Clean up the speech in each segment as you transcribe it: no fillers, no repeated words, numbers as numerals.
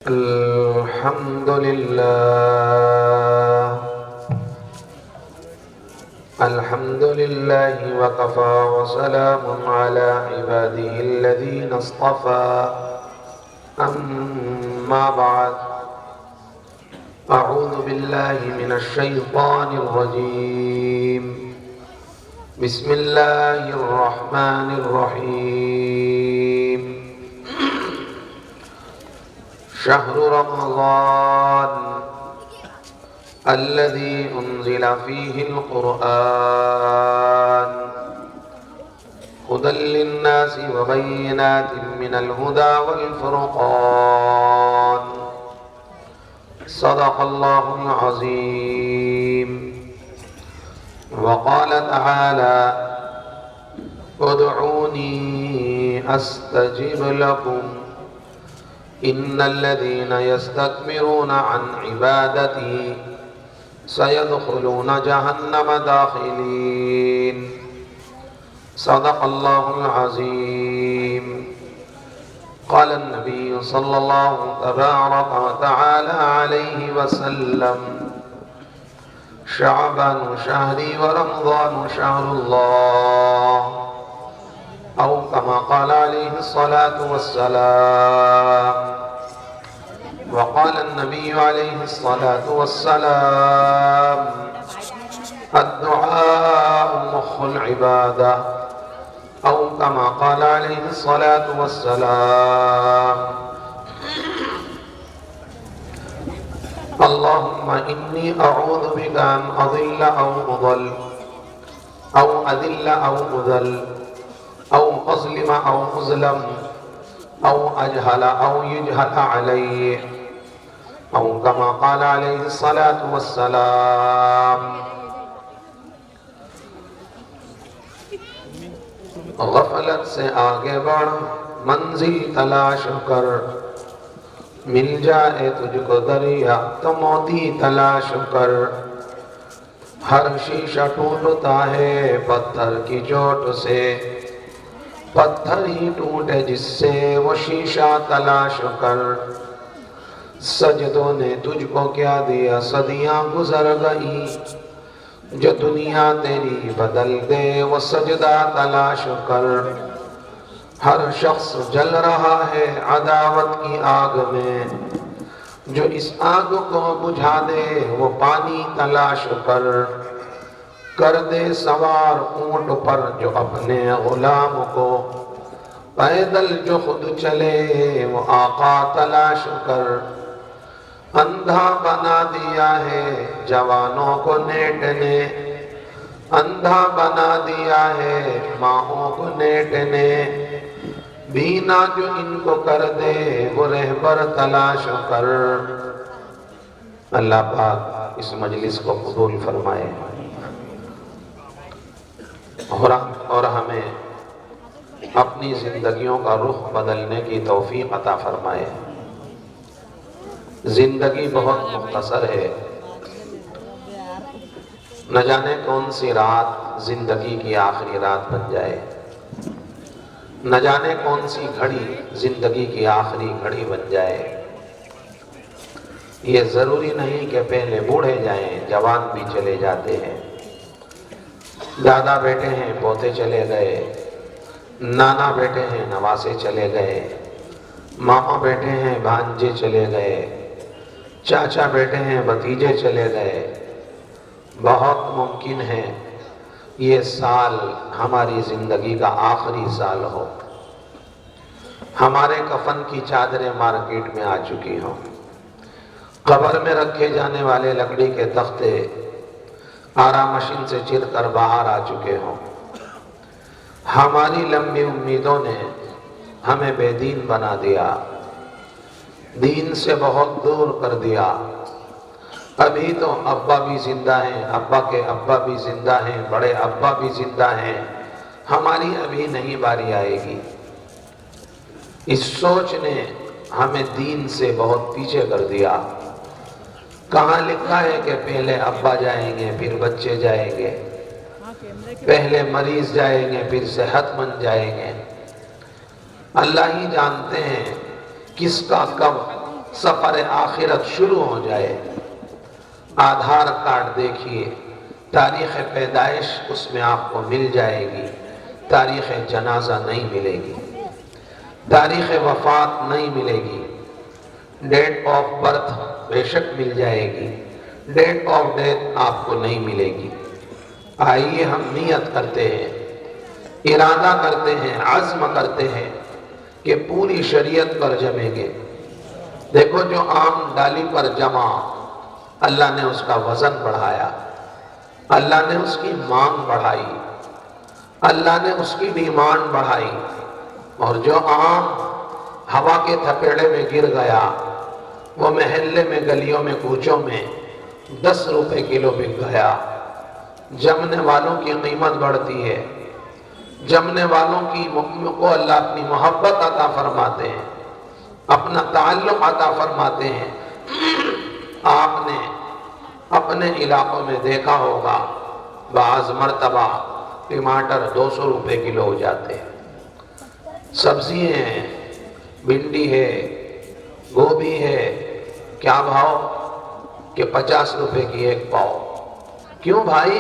الحمد لله الحمد لله وكفى وسلام على عباده الذين اصطفى أما بعد أعوذ بالله من الشيطان الرجيم بسم الله الرحمن الرحيم شهر رمضان الذي أنزل فيه القرآن هدى للناس وبينات من الهدى والفرقان صدق الله العظيم. وقال تعالى ادعوني أستجب لكم إن الذين يستكبرون عن عبادتي سيدخلون جهنم داخلين. صدق الله العظيم. قال النبي صلى الله تبارك وتعالى عليه وسلم شعبان شهري ورمضان شهر الله، أو كما قال عليه الصلاة والسلام. وقال النبي عليه الصلاة والسلام الدعاء مخ العبادة، أو كما قال عليه الصلاة والسلام. اللهم إني أعوذ بك أن أضل أو أضل أو أذل أو أذل أو أظلم أو أظلم أو أجهل أو يجهل علي، أو كما قال عليه الصلاة والسلام. غفلت سے آگے بڑھ منزل تلاش کر، مل جائے تجھ کو دریا تو موتی تلاش کر. ہر شیشہ ٹوٹتا ہے پتھر کی چوٹ سے، پتھر ہی ٹوٹے جس سے وہ شیشہ تلاش کر. سجدوں نے تجھ کو کیا دیا صدیاں گزر گئی، جو دنیا تیری بدل دے وہ سجدہ تلاش کر. ہر شخص جل رہا ہے عداوت کی آگ میں، جو اس آگ کو بجھا دے وہ پانی تلاش کر. کر دے سوار اونٹ پر جو اپنے غلام کو، پیدل جو خود چلے وہ آقا تلاش کر. اندھا بنا دیا ہے جوانوں کو نیٹ نے، اندھا بنا دیا ہے ماہوں کو نیٹ نے. بینا جو ان کو کر دے وہ رہبر تلاش کر. اللہ پاک اس مجلس کو قبول فرمائے اور ہمیں اپنی زندگیوں کا رخ بدلنے کی توفیق عطا فرمائے. زندگی بہت مختصر ہے، نہ جانے کون سی رات زندگی کی آخری رات بن جائے، نہ جانے کون سی گھڑی زندگی کی آخری گھڑی بن جائے. یہ ضروری نہیں کہ پہلے بوڑھے جائیں، جوان بھی چلے جاتے ہیں. دادا بیٹے ہیں پوتے چلے گئے، نانا بیٹے ہیں نواسے چلے گئے، ماما بیٹے ہیں بھانجے چلے گئے، چاچا بیٹے ہیں بھتیجے چلے گئے. بہت ممکن ہے یہ سال ہماری زندگی کا آخری سال ہو. ہمارے کفن کی چادریں مارکیٹ میں آ چکی ہوں، قبر میں رکھے جانے والے لکڑی کے تختے آرا مشین سے چر کر باہر آ چکے ہوں. ہماری لمبی امیدوں نے ہمیں بے دین بنا دیا، دین سے بہت دور کر دیا. ابھی تو ابا بھی زندہ ہیں، ابا کے ابا بھی زندہ ہیں، بڑے ابا بھی زندہ ہیں، ہماری ابھی نہیں باری آئے گی. اس سوچ نے ہمیں دین سے بہت پیچھے کر دیا. کہاں لکھا ہے کہ پہلے ابا جائیں گے پھر بچے جائیں گے، پہلے مریض جائیں گے پھر صحت مند جائیں گے. اللہ ہی جانتے ہیں کس کا کب سفر آخرت شروع ہو جائے۔ آدھار کارڈ دیکھیے، تاریخ پیدائش اس میں آپ کو مل جائے گی، تاریخ جنازہ نہیں ملے گی، تاریخ وفات نہیں ملے گی، ڈیٹ آف برتھ بے شک مل جائے گی، ڈیٹ آف ڈیتھ آپ کو نہیں ملے گی۔ آئیے ہم نیت کرتے ہیں، ارادہ کرتے ہیں، عزم کرتے ہیں کہ پوری شریعت پر جمیں گے۔ دیکھو جو عام ڈالی پر جمع، اللہ نے اس کا وزن بڑھایا، اللہ نے اس کی مانگ بڑھائی، اللہ نے اس کی ڈیمانڈ بڑھائی، اور جو عام ہوا کے تھپیڑے میں گر گیا وہ محلے میں، گلیوں میں، کوچوں میں 10 روپے کلو بک گیا۔ جمنے والوں کی قیمت بڑھتی ہے، جمنے والوں کو اللہ اپنی محبت عطا فرماتے ہیں، اپنا تعلق عطا فرماتے ہیں۔ آپ نے اپنے علاقوں میں دیکھا ہوگا بعض مرتبہ ٹماٹر 200 روپے کلو ہو جاتے ہیں، سبزی ہیں، بھنڈی ہے، گوبھی ہے، کیا بھاؤ کہ 50 روپے کی ایک پاؤ۔ کیوں بھائی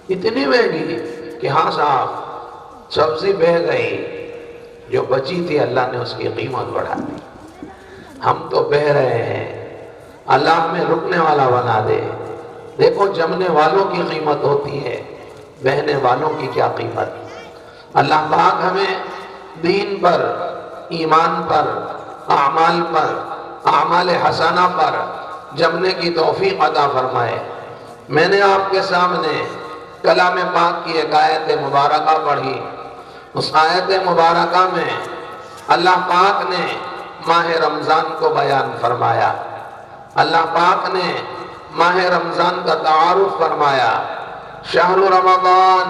اتنی مہنگی؟ کہ ہاں صاحب سبزی بہ گئی، جو بچی تھی اللہ نے اس کی قیمت بڑھا دی۔ ہم تو بہ رہے ہیں، اللہ ہمیں رکنے والا بنا دے۔ دیکھو جمنے والوں کی قیمت ہوتی ہے، بہنے والوں کی کیا قیمت۔ اللہ پاک ہمیں دین پر، ایمان پر، اعمال پر، اعمال حسنہ پر جمنے کی توفیق عطا فرمائے۔ میں نے آپ کے سامنے کلام پاک کی ایک آیت مبارکہ پڑھی۔ اس آیت مبارکہ میں اللہ پاک نے ماہ رمضان کو بیان فرمایا، اللہ پاک نے ماہ رمضان کا تعارف فرمایا۔ شہر رمضان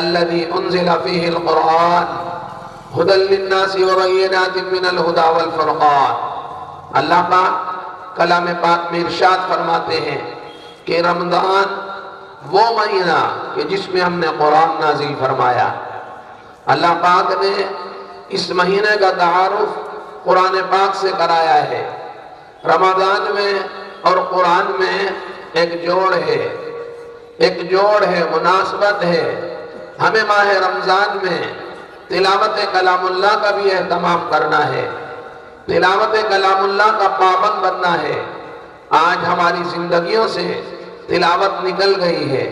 الذي انزل فيه القرآن هدى للناس وبينات من الهدى والفرقان۔ اللہ پاک کلام پاک میں ارشاد فرماتے ہیں کہ رمضان وہ مہینہ کہ جس میں ہم نے قرآن نازل فرمایا۔ اللہ پاک نے اس مہینے کا تعارف قرآن پاک سے کرایا ہے۔ رمضان میں اور قرآن میں ایک جوڑ ہے، مناسبت ہے۔ ہمیں ماہ رمضان میں تلاوت کلام اللہ کا بھی اہتمام کرنا ہے، تلاوت کلام اللہ کا پابند بننا ہے۔ آج ہماری زندگیوں سے تلاوت نکل گئی ہے،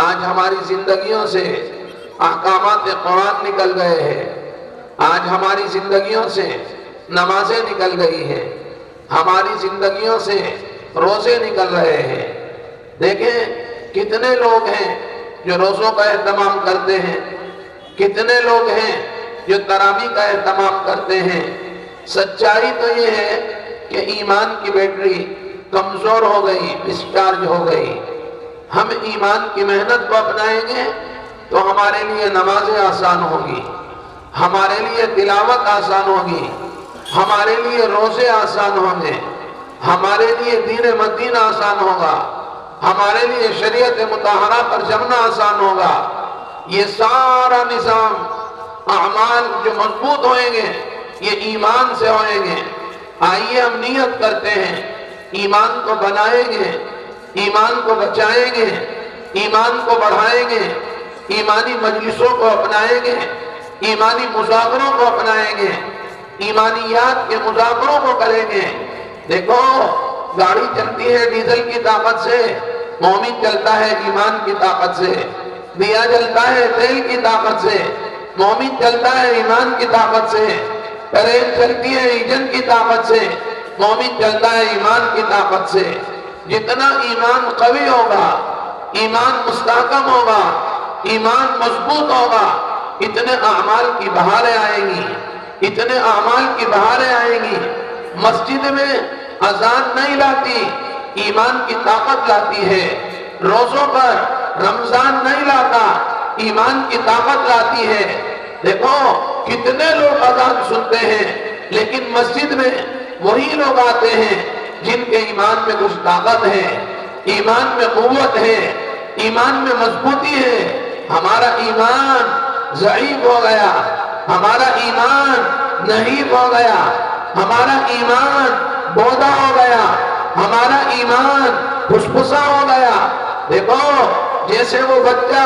آج ہماری زندگیوں سے احکامات قرآن نکل گئے ہیں، آج ہماری زندگیوں سے نمازیں نکل گئی ہیں، ہماری زندگیوں سے روزے نکل رہے ہیں۔ دیکھیں کتنے لوگ ہیں جو روزوں کا اہتمام کرتے ہیں، کتنے لوگ ہیں جو تراویح کا اہتمام کرتے ہیں۔ سچائی تو یہ ہے کہ ایمان کی بیٹری کمزور ہو گئی، ڈسچارج ہو گئی۔ ہم ایمان کی محنت کو اپنائیں گے تو ہمارے لیے نمازیں آسان ہوگی، ہمارے لیے تلاوت آسان ہوگی، ہمارے لیے روزے آسان ہوں گے، ہمارے لیے دین مدین آسان ہوگا، ہمارے لیے شریعت مطہرہ پر جمنا آسان ہوگا۔ یہ سارا نظام اعمال جو مضبوط ہوئیں گے یہ ایمان سے ہوئیں گے۔ آئیے ہم نیت کرتے ہیں، ایمان کو بنائیں گے، ایمان کو بچائیں گے، ایمان کو بڑھائیں گے، ایمانی مجلسوں کو اپنائیں گے، ایمانی مذاکروں کو اپنائیں گے، ایمانیات کے مذاکروں کو کریں گے۔ دیکھو گاڑی چلتی ہے ڈیزل کی طاقت سے، مومن چلتا ہے ایمان کی طاقت سے۔ دیا جلتا ہے تیل کی طاقت سے، مومن چلتا ہے ایمان کی طاقت سے۔ ٹرین چلتی ہے انجن کی طاقت سے، مومن چلتا ہے ایمان کی طاقت سے۔ جتنا ایمان قوی ہوگا، ایمان مستحکم ہوگا، ایمان مضبوط ہوگا، اتنے اعمال کی بہاریں آئیں گی، اتنے اعمال کی بہاریں آئیں گی۔ مسجد میں اذان نہیں لاتی، ایمان کی طاقت لاتی ہے۔ روزوں پر رمضان نہیں لاتا، ایمان کی طاقت لاتی ہے۔ دیکھو کتنے لوگ اذان سنتے ہیں لیکن مسجد میں وہی لوگ آتے ہیں جن کے ایمان میں کچھ طاقت ہے، ایمان میں قوت ہے، ایمان میں مضبوطی ہے۔ ہمارا ایمان ضعیف ہو گیا، ہمارا ایمان نحیف ہو گیا، ہمارا ایمان بودا ہو گیا، ہمارا ایمان پھسپھسا ہو گیا۔ دیکھو جیسے وہ بچہ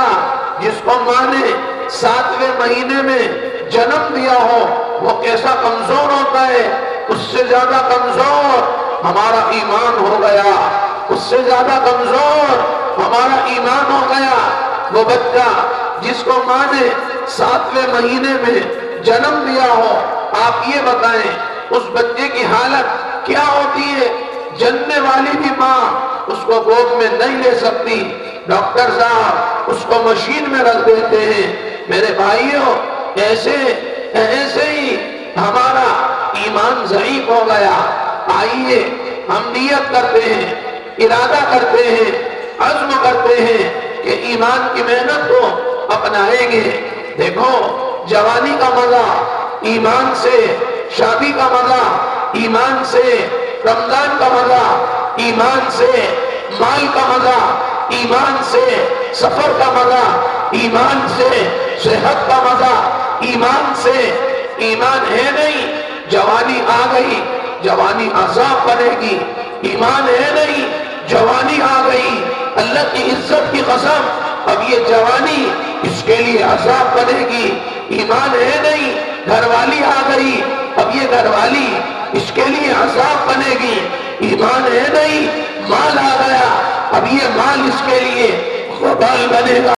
جس کو ماں نے 7ویں مہینے میں جنم دیا ہو، وہ کیسا کمزور ہوتا ہے، اس سے زیادہ کمزور ہمارا ایمان ہو گیا، اس سے زیادہ کمزور ہمارا ایمان ہو گیا۔ وہ بچہ جس کو ماں نے 7ویں مہینے میں جنم دیا ہو، آپ یہ بتائیں اس بچے کی حالت کیا ہوتی ہے؟ جننے والی بھی ماں اس کو گود میں نہیں لے سکتی، ڈاکٹر صاحب اس کو مشین میں رکھ دیتے ہیں۔ میرے بھائیوں، ایسے ہی ہمارا ایمان ضعیف ہو گیا۔ آئیے ہم نیت کرتے ہیں، ارادہ کرتے ہیں، عزم کرتے ہیں کہ ایمان کی محنت کو اپنائیں گے۔ دیکھو جوانی کا مزہ ایمان سے، شادی کا مزہ ایمان سے، رمضان کا مزہ ایمان سے، مال کا مزہ ایمان سے، سفر کا مزہ ایمان سے، صحت کا مزہ ایمان سے۔ ایمان ہے نہیں، جوانی آ گئی، جوانی عذاب بنے گی۔ ایمان ہے نہیں، جوانی آ گئی، اللہ کی عزت کی قسم اب یہ جوانی اس کے لیے عذاب بنے گی۔ ایمان ہے نہیں، گھر والی آ گئی، اب یہ گھر والی اس کے لیے عذاب بنے گی۔ ایمان ہے نہیں، مال آ گیا، اب یہ مال اس کے لیے وبال بنے گا۔